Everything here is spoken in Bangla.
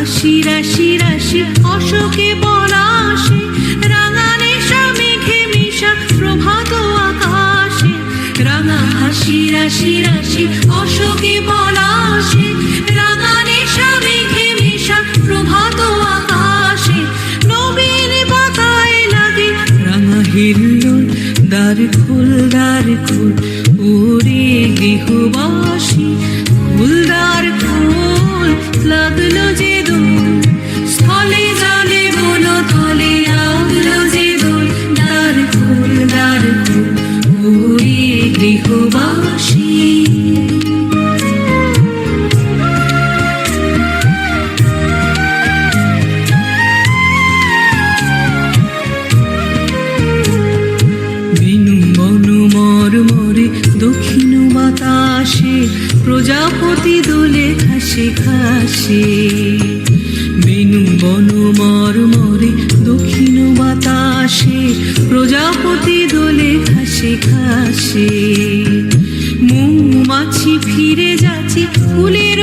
হাসি রাশি রাশি অশোকে পলাশে, রাঙা নেশা মেঘে মিশা প্রভাত আকাশে। রাঙা হাসি রাশি রাশি অশোকে পলাশে, রাঙা নেশা মেঘে মিশা প্রভাত আকাশে। নবীন পাতায় লাগে রাঙা হিল্লোল, দ্বার খোল ওরে গৃহবাসী। ফুলদার খোল, লাগলো যে দোল, স্থলে জলে বন তলে লাগলো যে দোল। দ্বার খোল ওরে গৃহবাসী। দক্ষিণ বাতাসে প্রজাপতি দোলে ঘাসে ঘাসে। বেনু বন মরমরে দক্ষিণ বাতাসে প্রজাপতি দোলে ঘাসে ঘাসে। মৌমাছি ফিরে যাচ্ছে ফুলের